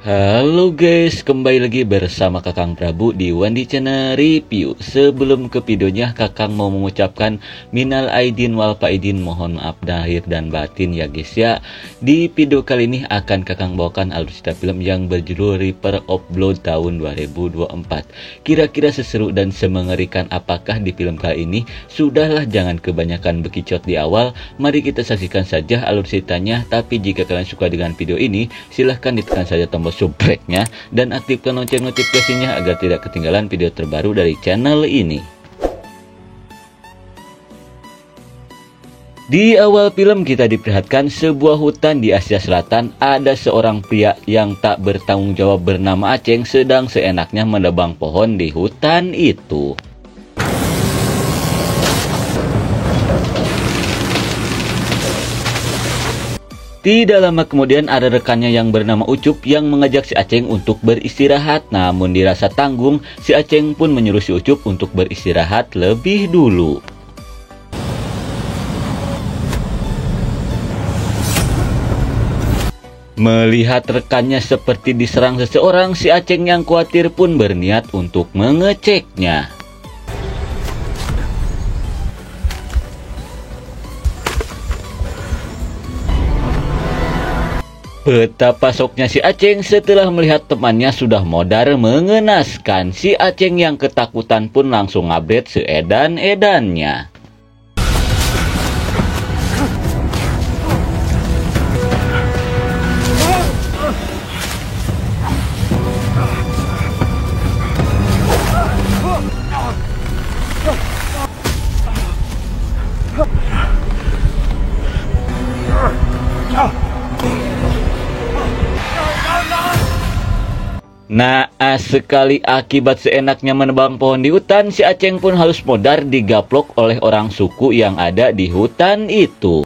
Halo guys, kembali lagi bersama Kakang Prabu di Wandi Channel Review. Sebelum ke videonya, Kakang mau mengucapkan minal aidin wal faidin, mohon maaf lahir dan batin ya guys ya. Di video kali ini akan Kakang bawakan alutsista film yang berjudul Reaper of Blood tahun 2024. Kira-kira seseru dan semengerikan apakah di film kali ini? Sudahlah, jangan kebanyakan bekicot di awal. Mari kita saksikan saja alutsistanya. Tapi jika kalian suka dengan video ini, silahkan ditekan saja tombol subscribe-nya dan aktifkan lonceng notifikasinya agar tidak ketinggalan video terbaru dari channel ini. Di awal film kita diperlihatkan sebuah hutan di Asia Selatan. Ada seorang pria yang tak bertanggung jawab bernama Aceng sedang seenaknya menebang pohon di hutan itu. Tidak lama kemudian ada rekannya yang bernama Ucup yang mengajak si Aceng untuk beristirahat. Namun dirasa tanggung, si Aceng pun menyuruh si Ucup untuk beristirahat lebih dulu. Melihat rekannya seperti diserang seseorang, si Aceng yang khawatir pun berniat untuk mengeceknya. Betapa syoknya si Aceng setelah melihat temannya sudah modar mengenaskan. Si Aceng yang ketakutan pun langsung ngabret seedan-edannya. Naas sekali akibat seenaknya menebang pohon di hutan, si Aceng pun harus modar digaplok oleh orang suku yang ada di hutan itu.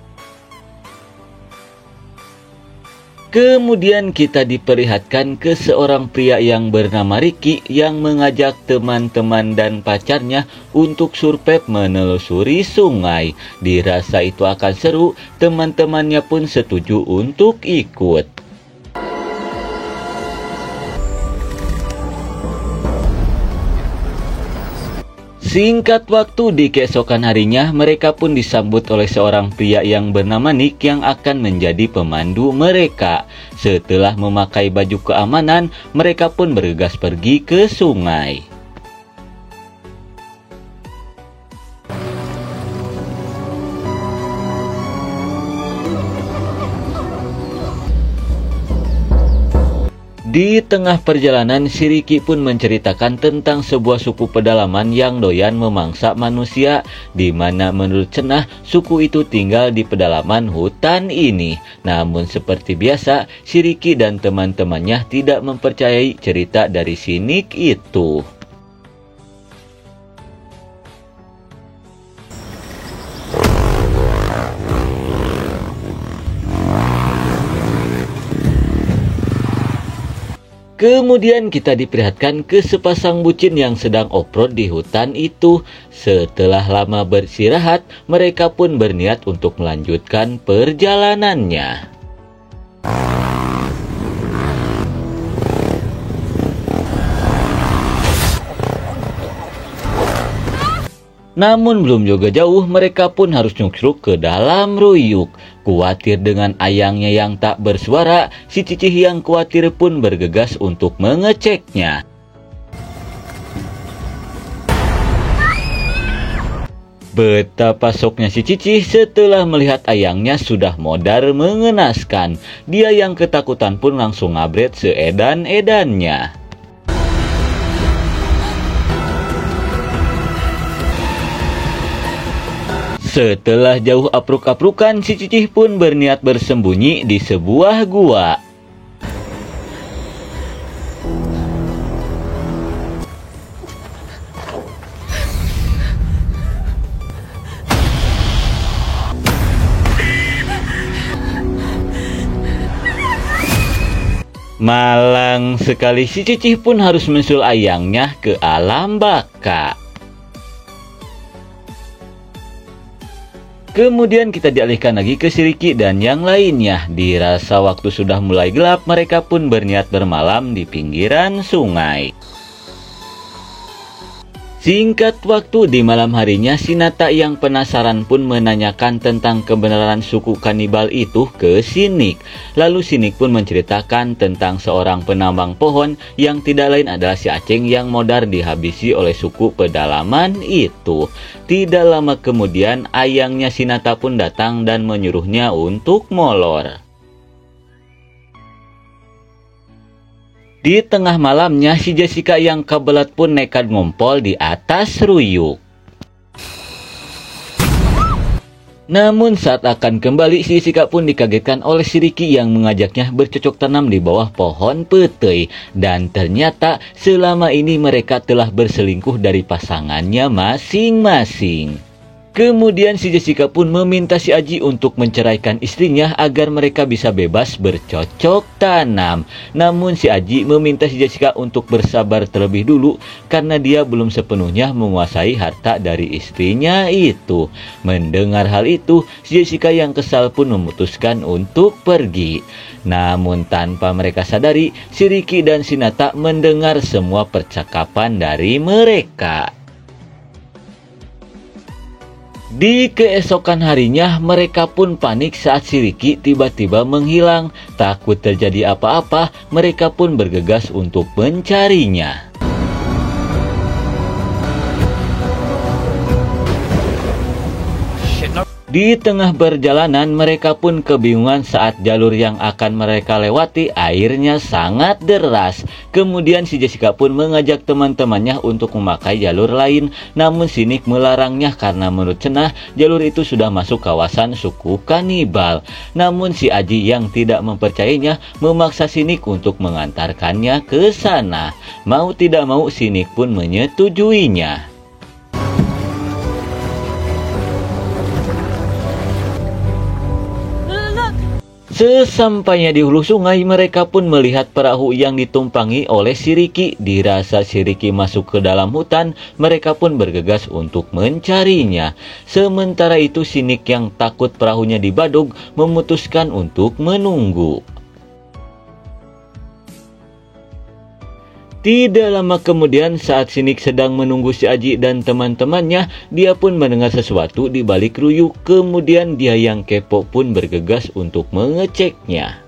Kemudian kita diperlihatkan ke seorang pria yang bernama Ricky yang mengajak teman-teman dan pacarnya untuk survei menelusuri sungai. Dirasa itu akan seru, teman-temannya pun setuju untuk ikut. Singkat waktu di keesokan harinya, mereka pun disambut oleh seorang pria yang bernama Nick yang akan menjadi pemandu mereka. Setelah memakai baju keamanan, mereka pun bergegas pergi ke sungai. Di tengah perjalanan, si Ricky pun menceritakan tentang sebuah suku pedalaman yang doyan memangsa manusia, di mana menurut Cenah, suku itu tinggal di pedalaman hutan ini. Namun seperti biasa, si Ricky dan teman-temannya tidak mempercayai cerita dari si Nick itu. Kemudian kita diperlihatkan ke sepasang bucin yang sedang off-road di hutan itu. Setelah lama beristirahat, mereka pun berniat untuk melanjutkan perjalanannya. Namun belum juga jauh, mereka pun harus nyukruk ke dalam ruyuk. Kuatir dengan ayangnya yang tak bersuara, si Cicih yang kuatir pun bergegas untuk mengeceknya. Betapa syoknya si Cicih setelah melihat ayangnya sudah modar mengenaskan. Dia yang ketakutan pun langsung ngabret seedan-edannya. Setelah jauh apruk-aprukan, si Cicih pun berniat bersembunyi di sebuah gua. Malang sekali, si Cicih pun harus mensul ayangnya ke alam baka. Kemudian kita dialihkan lagi ke Shiriki dan yang lainnya. Dirasa waktu sudah mulai gelap, mereka pun berniat bermalam di pinggiran sungai. Singkat waktu di malam harinya, Hinata yang penasaran pun menanyakan tentang kebenaran suku kanibal itu ke Shinichi. Lalu Shinichi pun menceritakan tentang seorang penambang pohon yang tidak lain adalah si Aceng yang modar dihabisi oleh suku pedalaman itu. Tidak lama kemudian, ayangnya Hinata pun datang dan menyuruhnya untuk molor. Di tengah malamnya, si Jessica yang kebelet pun nekat ngompol di atas ruyuk. Namun saat akan kembali, si Jessica pun dikagetkan oleh Shiriki yang mengajaknya bercocok tanam di bawah pohon petai. Dan ternyata selama ini mereka telah berselingkuh dari pasangannya masing-masing. Kemudian si Jessica pun meminta si Aji untuk menceraikan istrinya agar mereka bisa bebas bercocok tanam. Namun si Aji meminta si Jessica untuk bersabar terlebih dulu karena dia belum sepenuhnya menguasai harta dari istrinya itu. Mendengar hal itu, si Jessica yang kesal pun memutuskan untuk pergi. Namun tanpa mereka sadari, Shiriki dan Hinata mendengar semua percakapan dari mereka. Di keesokan harinya, mereka pun panik saat Shiriki tiba-tiba menghilang. Takut terjadi apa-apa, mereka pun bergegas untuk mencarinya. Di tengah perjalanan, mereka pun kebingungan saat jalur yang akan mereka lewati airnya sangat deras. Kemudian si Jessica pun mengajak teman-temannya untuk memakai jalur lain. Namun Shinichi melarangnya karena menurut cenah jalur itu sudah masuk kawasan suku kanibal. Namun si Aji yang tidak mempercayainya memaksa Shinichi untuk mengantarkannya ke sana. Mau tidak mau Shinichi pun menyetujuinya. Sesampainya di hulu sungai, mereka pun melihat perahu yang ditumpangi oleh Shiriki. Dirasa Shiriki masuk ke dalam hutan, mereka pun bergegas untuk mencarinya. Sementara itu Shinichi yang takut perahunya dibadug memutuskan untuk menunggu. Tidak lama kemudian saat Shinichi sedang menunggu si Aji dan teman-temannya, dia pun mendengar sesuatu di balik ruyuk. Kemudian dia yang kepo pun bergegas untuk mengeceknya.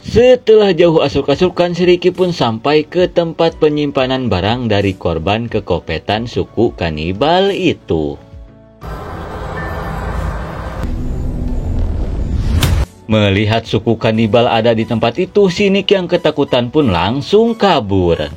Setelah jauh asuk-asukan, Shiriki pun sampai ke tempat penyimpanan barang dari korban kekopetan suku kanibal itu. Melihat suku kanibal ada di tempat itu, Shinichi yang ketakutan pun langsung kabur.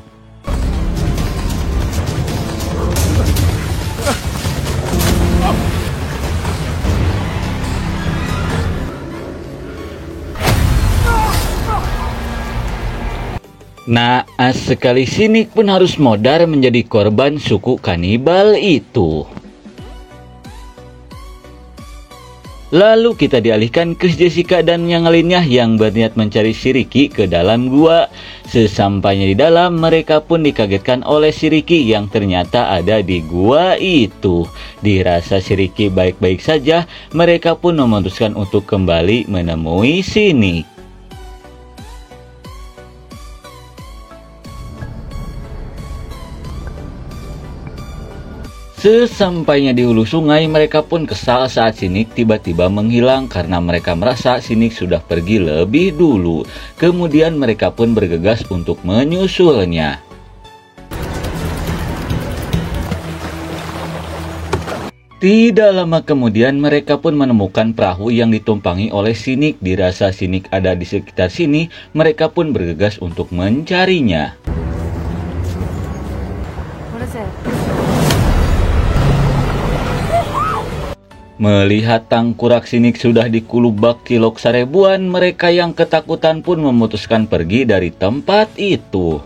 Naas sekali, Shinichi pun harus modar menjadi korban suku kanibal itu. Lalu kita dialihkan ke Jessica dan yang lainnya yang berniat mencari Shiriki ke dalam gua. Sesampainya di dalam, mereka pun dikagetkan oleh Shiriki yang ternyata ada di gua itu. Dirasa Shiriki baik-baik saja, mereka pun memutuskan untuk kembali menemui Shinichi. Sesampainya di hulu sungai, mereka pun kesal saat Shinichi tiba-tiba menghilang karena mereka merasa Shinichi sudah pergi lebih dulu. Kemudian mereka pun bergegas untuk menyusulnya. Tidak lama kemudian mereka pun menemukan perahu yang ditumpangi oleh Shinichi. Dirasa Shinichi ada di sekitar sini, mereka pun bergegas untuk mencarinya. Melihat tangkurak Shinichi sudah dikulubak kilok seribuan, mereka yang ketakutan pun memutuskan pergi dari tempat itu.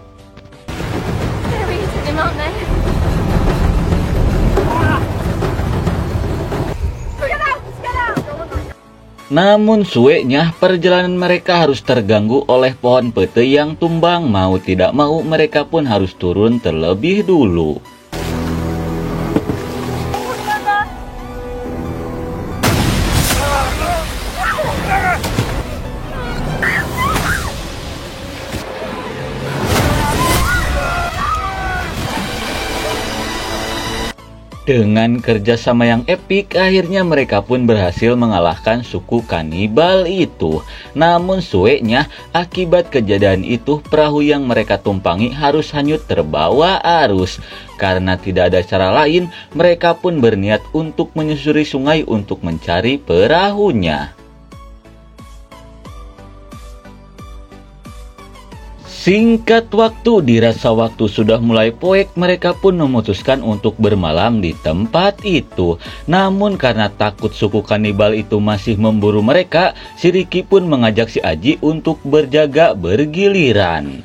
Namun suenya perjalanan mereka harus terganggu oleh pohon pete yang tumbang. Mau tidak mau mereka pun harus turun terlebih dulu. Dengan kerjasama yang epik, akhirnya mereka pun berhasil mengalahkan suku kanibal itu. Namun suenya, akibat kejadian itu, perahu yang mereka tumpangi harus hanyut terbawa arus. Karena tidak ada cara lain, mereka pun berniat untuk menyusuri sungai untuk mencari perahunya. Singkat waktu, dirasa waktu sudah mulai poek, mereka pun memutuskan untuk bermalam di tempat itu. Namun karena takut suku kanibal itu masih memburu mereka, si Ricky pun mengajak si Aji untuk berjaga bergiliran.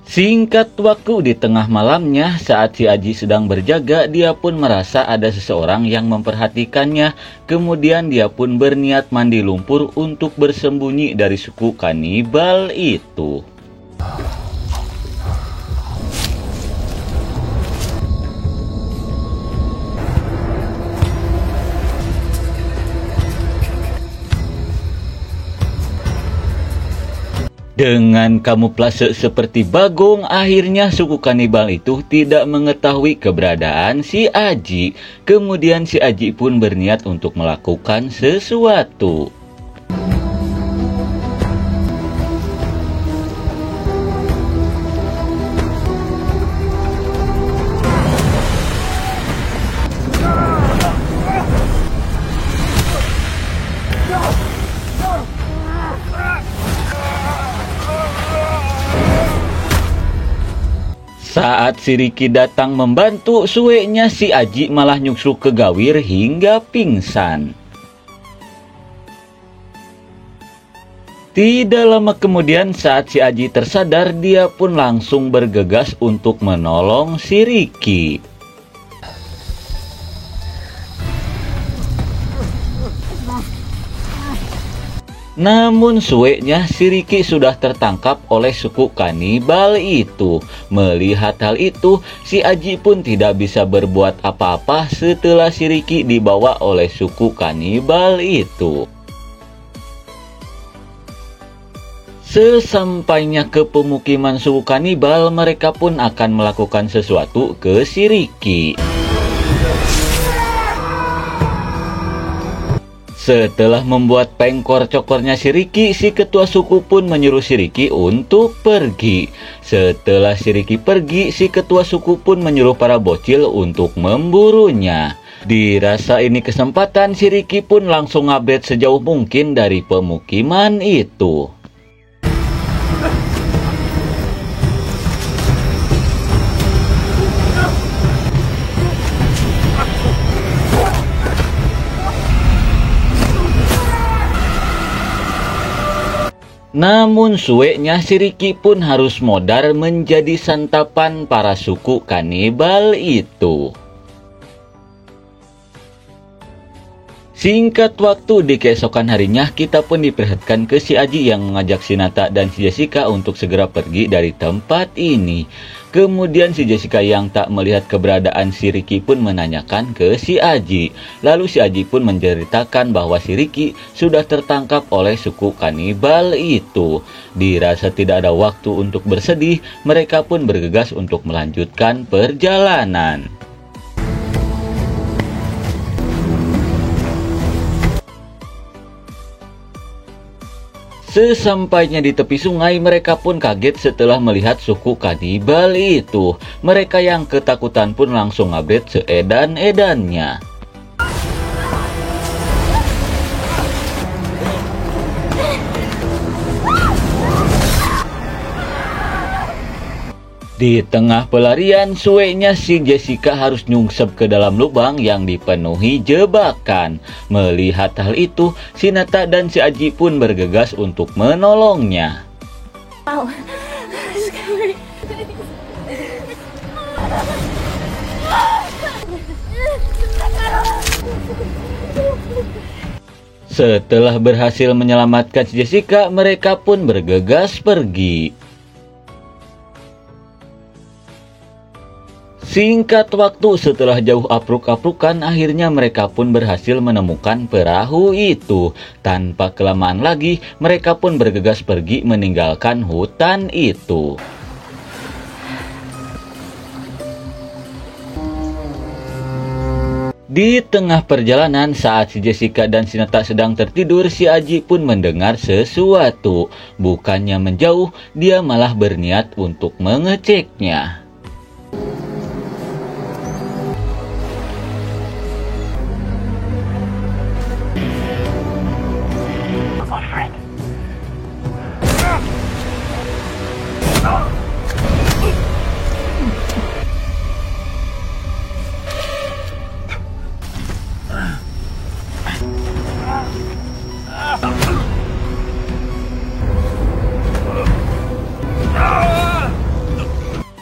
Singkat waktu, di tengah malamnya saat si Aji sedang berjaga, dia pun merasa ada seseorang yang memperhatikannya. Kemudian dia pun berniat mandi lumpur untuk bersembunyi dari suku kanibal itu. Dengan kamuflase seperti bagong, akhirnya suku kanibal itu tidak mengetahui keberadaan si Aji. Kemudian si Aji pun berniat untuk melakukan sesuatu. Saat si Ricky datang membantu, suenya si Aji malah nyusruk ke Gawir hingga pingsan. Tidak lama kemudian saat si Aji tersadar, dia pun langsung bergegas untuk menolong si Ricky. Namun suenya si Ricky sudah tertangkap oleh suku kanibal itu. Melihat hal itu, si Aji pun tidak bisa berbuat apa-apa setelah si Ricky dibawa oleh suku kanibal itu. Sesampainya ke pemukiman suku kanibal, mereka pun akan melakukan sesuatu ke si Ricky. Setelah membuat pengkor cokornya si Ricky, si ketua suku pun menyuruh si Ricky untuk pergi. Setelah si Ricky pergi, si ketua suku pun menyuruh para bocil untuk memburunya. Dirasa ini kesempatan, si Ricky pun langsung ngabret sejauh mungkin dari pemukiman itu. Namun suenya si Ricky pun harus modar menjadi santapan para suku kanibal itu. Singkat waktu, di keesokan harinya kita pun diperlihatkan ke si Aji yang mengajak si Nata dan si Jessica untuk segera pergi dari tempat ini. Kemudian si Jessica yang tak melihat keberadaan si Ricky pun menanyakan ke si Aji. Lalu si Aji pun menceritakan bahwa si Ricky sudah tertangkap oleh suku kanibal itu. Dirasa tidak ada waktu untuk bersedih, mereka pun bergegas untuk melanjutkan perjalanan. Sesampainya di tepi sungai, mereka pun kaget setelah melihat suku kanibal itu. Mereka yang ketakutan pun langsung ngabret seedan-edannya. Di tengah pelarian, suenya si Jessica harus nyungsep ke dalam lubang yang dipenuhi jebakan. Melihat hal itu, si Nata dan si Aji pun bergegas untuk menolongnya. Wow. Setelah berhasil menyelamatkan Jessica, mereka pun bergegas pergi. Singkat waktu setelah jauh apruk-aprukan, akhirnya mereka pun berhasil menemukan perahu itu. Tanpa kelamaan lagi, mereka pun bergegas pergi meninggalkan hutan itu. Di tengah perjalanan, saat si Jessica dan si Nata sedang tertidur, si Aji pun mendengar sesuatu. Bukannya menjauh, dia malah berniat untuk mengeceknya.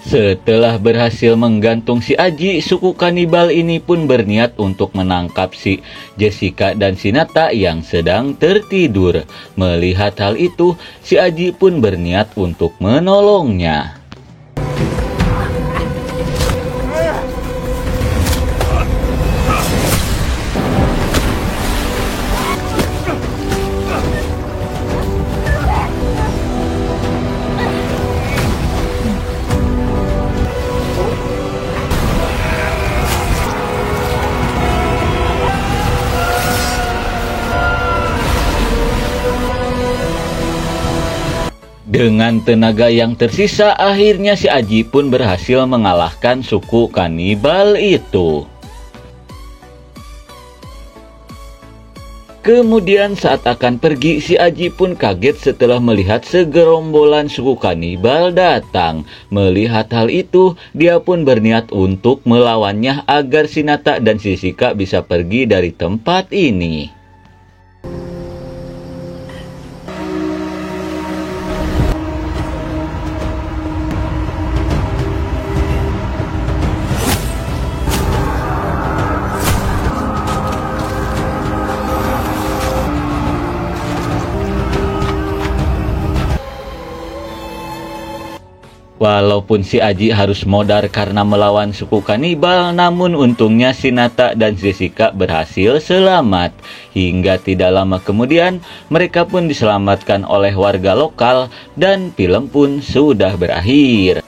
Setelah berhasil menggantung si Aji, suku kanibal ini pun berniat untuk menangkap si Jessica dan si Nata yang sedang tertidur. Melihat hal itu, si Aji pun berniat untuk menolongnya. Dengan tenaga yang tersisa, akhirnya si Aji pun berhasil mengalahkan suku kanibal itu. Kemudian saat akan pergi, si Aji pun kaget setelah melihat segerombolan suku kanibal datang. Melihat hal itu, dia pun berniat untuk melawannya agar si Nata dan si Jessica bisa pergi dari tempat ini. Walaupun si Aji harus modar karena melawan suku kanibal, namun untungnya si Nata dan Jessica berhasil selamat. Hingga tidak lama kemudian, mereka pun diselamatkan oleh warga lokal dan film pun sudah berakhir.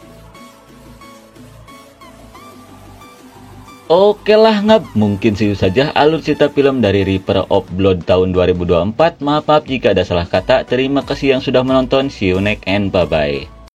Oke lah ngap, mungkin segitu saja alur cerita film dari Reaper of Blood tahun 2024. Maaf jika ada salah kata. Terima kasih yang sudah menonton. See you next and bye-bye.